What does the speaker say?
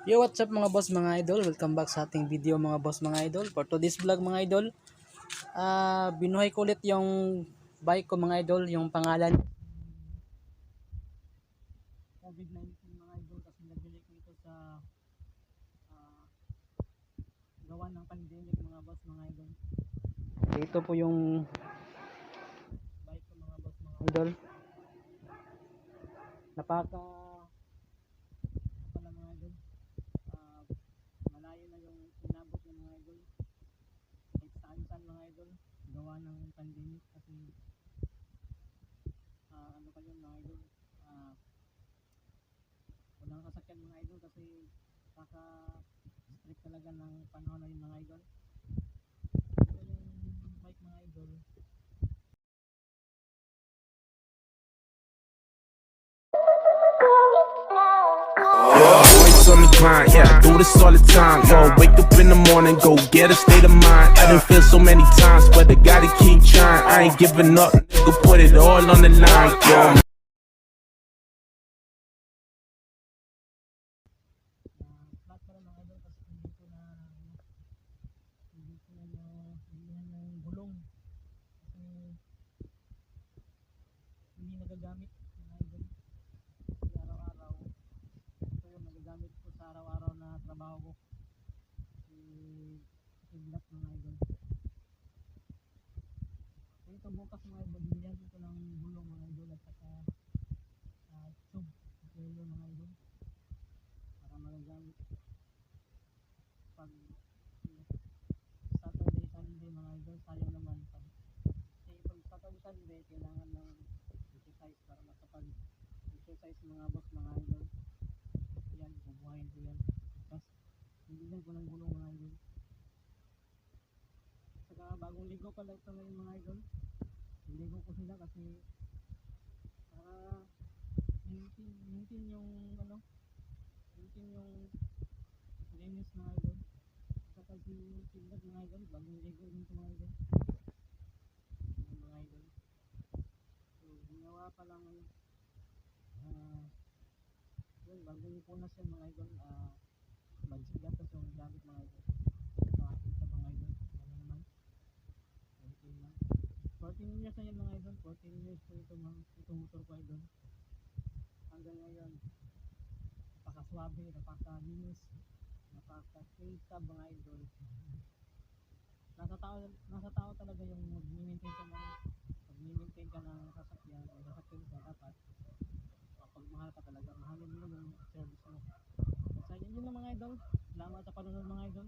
Yo, what's up mga boss, mga idol? Welcome back sa ating video mga boss, mga idol. For today's vlog mga idol, binuhay ko ulit yung bike ko mga idol, yung pangalan COVID-19 mga idol, kasi nabili ko ito sa ah, gawa ng pandemic mga boss, mga idol. Ito po yung bike ko mga boss, mga idol. Napaka pala mga idol. Ah, Malayo na yung inabot ng mga idol. Kahit saan-saan mga idol, gawa ng pandemic kasi ano pa yun mga idol, walang kasakyan mga idol kasi kaka strict talaga ng panahon na yun mga idol. Ito yung bike mga idol. Always on the grind, yeah, I do this all the time. Yo, wake up in the morning, go get a state of mind. I done feel so many times, but I gotta keep trying. I ain't giving up, nigga, put it all on the line. Yo, Flat pala mga idol kasi hindi ko na yung gulong kasi hindi nagagamit mga idol kasi araw-araw ito yung nagagamit ko sa araw-araw na trabaho ko si Iglat mga idol. So ito bukas mga idol, bigyan ko ng gulong mga idol at saka tube yun mga idol para magagamit pag Saturday, Sunday mga idol. Sayang naman kasi pag Saturday, Sunday kailangan ng exercise para makapag-exercise mga boss, mga idol. Yan, bubuhayin ko yan. Tapos bibigyan ko ng gulong mga idol. Saka bagong ligo pala ito ngayon mga idol. Ligo ko sila kasi para maintain yung maintain yung linis mga idol. Saka si Tignan mga idol, bagong ligo din ito mga idol. Yung mga idol. So ginawa pa lang yun, bagong punas yan mga idol. Magsigatas yung gamit mga idol. Ito akin sa mga idol. Ano naman? Okay lang. 14 years na yan mga idol. 14 years ko ito motor ko idol. Hanggang ngayon, napakaswabe, napakalinis, napaka-safe mga idol. Nasa tao talaga yung mag-maintain ka ng sasakyan o sasakyan ka dapat pagmahal ka talaga, mahalin mo yung service mo. So yun lang mga idol. Salamat sa panonood mga idol.